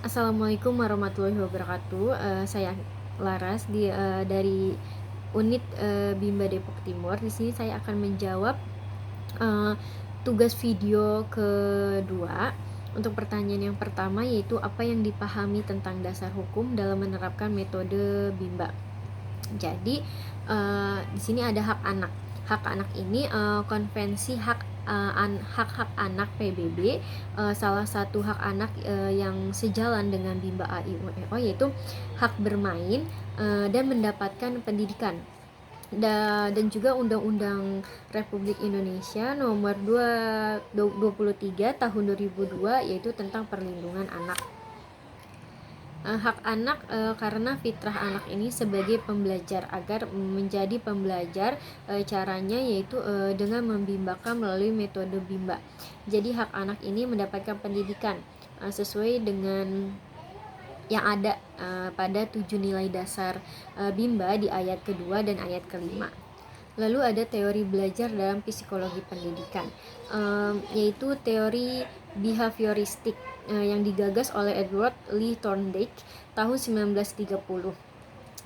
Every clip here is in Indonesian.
Assalamualaikum warahmatullahi wabarakatuh. Saya Laras dari unit Bimba Depok Timur. Di sini saya akan menjawab eh, tugas video kedua. Untuk pertanyaan yang pertama yaitu apa yang dipahami tentang dasar hukum dalam menerapkan metode Bimba. Jadi di sini ada hak anak. Hak anak ini konvensi hak-hak anak PBB, salah satu hak anak yang sejalan dengan Bimba AIUEO yaitu hak bermain dan mendapatkan pendidikan. Dan juga Undang-Undang Republik Indonesia nomor 23 tahun 2002 yaitu tentang perlindungan anak. Hak anak karena fitrah anak ini sebagai pembelajar. Agar menjadi pembelajar, caranya yaitu dengan membimbakan melalui metode bimba. Jadi hak anak ini mendapatkan pendidikan sesuai dengan yang ada pada 7 nilai dasar bimba di ayat kedua dan ayat kelima. Lalu ada teori belajar dalam psikologi pendidikan, yaitu teori behavioristik yang digagas oleh Edward Lee Thorndike tahun 1930.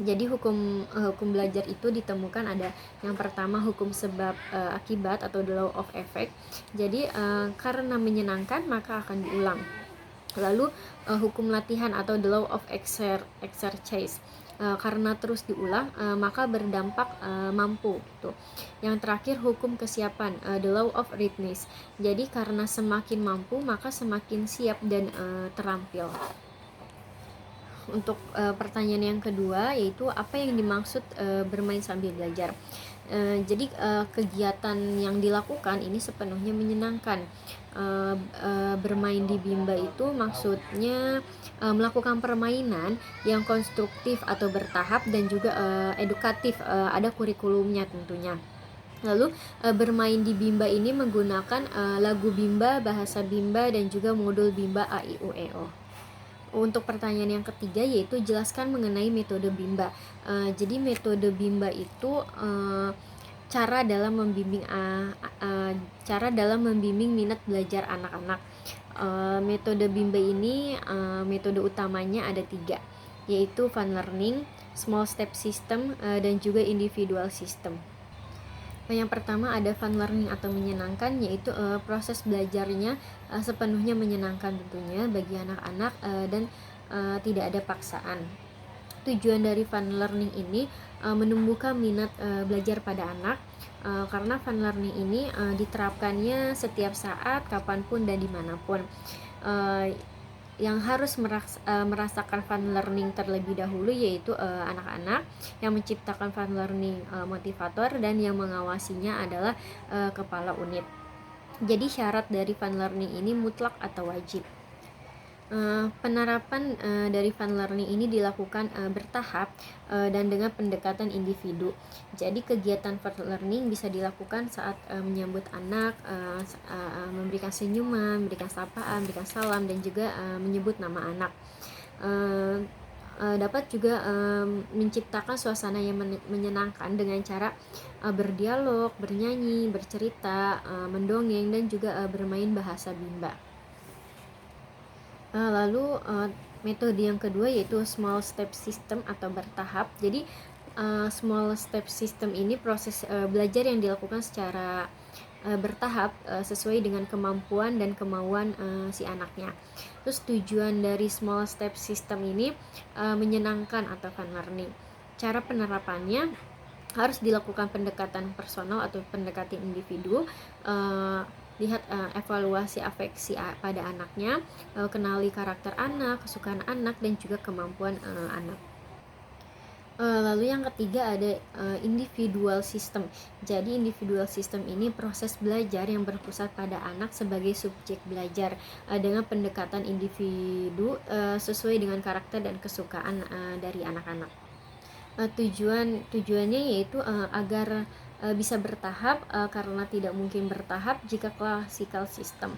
Jadi hukum belajar itu ditemukan ada yang pertama hukum sebab akibat atau the law of effect. Jadi karena menyenangkan maka akan diulang. Lalu hukum latihan atau the law of exercise, karena terus diulang maka berdampak mampu gitu. Yang terakhir hukum kesiapan, the law of readiness. Jadi karena semakin mampu maka semakin siap dan terampil. Untuk pertanyaan yang kedua yaitu apa yang dimaksud bermain sambil belajar. Jadi kegiatan yang dilakukan ini sepenuhnya menyenangkan. Bermain di bimba itu maksudnya melakukan permainan yang konstruktif atau bertahap dan juga edukatif, ada kurikulumnya tentunya. Lalu bermain di bimba ini menggunakan lagu bimba, bahasa bimba dan juga modul bimba AIUEO. Untuk pertanyaan yang ketiga yaitu jelaskan mengenai metode bimba. Jadi metode bimba itu cara dalam membimbing minat belajar anak-anak. Metode bimba ini metode utamanya ada 3, yaitu fun learning, small step system, dan juga individual system. Yang pertama ada fun learning atau menyenangkan, yaitu proses belajarnya sepenuhnya menyenangkan tentunya bagi anak-anak dan tidak ada paksaan. Tujuan dari fun learning ini menumbuhkan minat belajar pada anak, karena fun learning ini diterapkannya setiap saat, kapanpun dan dimanapun. Yang harus merasakan fun learning terlebih dahulu yaitu anak-anak, yang menciptakan fun learning motivator, dan yang mengawasinya adalah kepala unit. Jadi syarat dari fun learning ini mutlak atau wajib. Penerapan dari fun learning ini dilakukan bertahap dan dengan pendekatan individu. Jadi kegiatan fun learning bisa dilakukan saat menyambut anak, memberikan senyuman, memberikan sapaan, memberikan salam, dan juga menyebut nama anak. Dapat juga menciptakan suasana yang menyenangkan dengan cara berdialog, bernyanyi, bercerita, mendongeng, dan juga bermain bahasa bimba. Lalu metode yang kedua yaitu small step system atau bertahap. Jadi small step system ini proses belajar yang dilakukan secara bertahap sesuai dengan kemampuan dan kemauan si anaknya. Terus tujuan dari small step system ini menyenangkan atau fun learning. Cara penerapannya harus dilakukan pendekatan personal atau pendekatan individu. Lihat evaluasi afeksi pada anaknya, kenali karakter anak, kesukaan anak, dan juga kemampuan anak. Lalu yang ketiga ada individual system. Jadi individual system ini proses belajar yang berpusat pada anak sebagai subjek belajar dengan pendekatan individu sesuai dengan karakter dan kesukaan dari anak-anak. Tujuannya yaitu agar bisa bertahap, karena tidak mungkin bertahap jika classical system.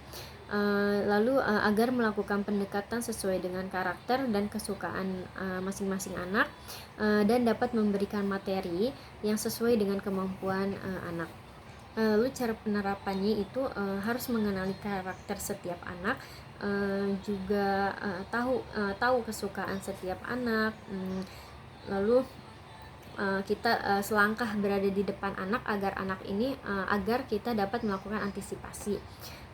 Lalu agar melakukan pendekatan sesuai dengan karakter dan kesukaan masing-masing anak, dan dapat memberikan materi yang sesuai dengan kemampuan anak. Lalu cara penerapannya itu harus mengenali karakter setiap anak, juga tahu kesukaan setiap anak. Lalu kita selangkah berada di depan anak agar kita dapat melakukan antisipasi.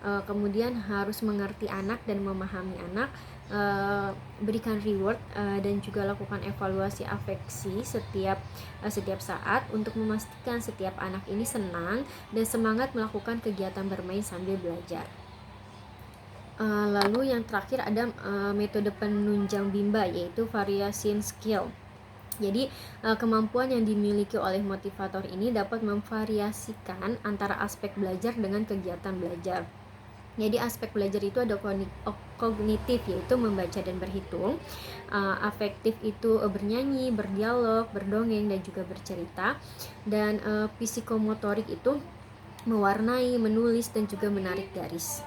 Kemudian harus mengerti anak dan memahami anak, berikan reward dan juga lakukan evaluasi afeksi setiap saat untuk memastikan setiap anak ini senang dan semangat melakukan kegiatan bermain sambil belajar. Lalu yang terakhir ada metode penunjang Bimba, yaitu variation skill. Jadi kemampuan yang dimiliki oleh motivator ini dapat memvariasikan antara aspek belajar dengan kegiatan belajar. Jadi aspek belajar itu ada kognitif, yaitu membaca dan berhitung. Afektif itu bernyanyi, berdialog, berdongeng, dan juga bercerita. Dan psikomotorik itu mewarnai, menulis, dan juga menarik garis.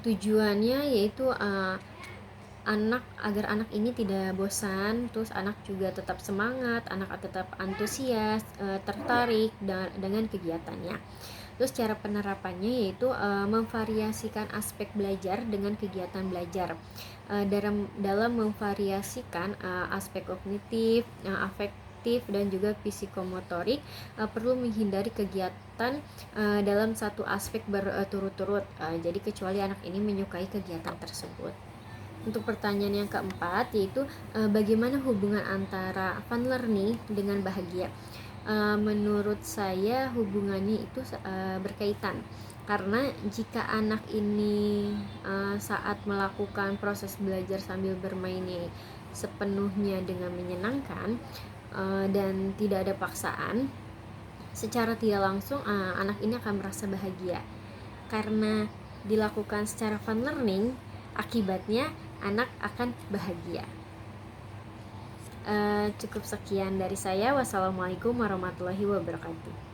Tujuannya yaitu agar anak ini tidak bosan, terus anak juga tetap semangat, anak tetap antusias, tertarik dengan kegiatannya. Terus cara penerapannya yaitu memvariasikan aspek belajar dengan kegiatan belajar. Dalam memvariasikan aspek kognitif, afektif, dan juga psikomotorik, perlu menghindari kegiatan dalam satu aspek berturut-turut. Jadi kecuali anak ini menyukai kegiatan tersebut. Untuk pertanyaan yang keempat, yaitu bagaimana hubungan antara fun learning dengan bahagia? Menurut saya hubungannya itu berkaitan, karena jika anak ini saat melakukan proses belajar sambil bermainnya sepenuhnya dengan menyenangkan dan tidak ada paksaan, secara tidak langsung anak ini akan merasa bahagia. Karena dilakukan secara fun learning, akibatnya anak akan bahagia. Cukup sekian dari saya. Wassalamualaikum warahmatullahi wabarakatuh.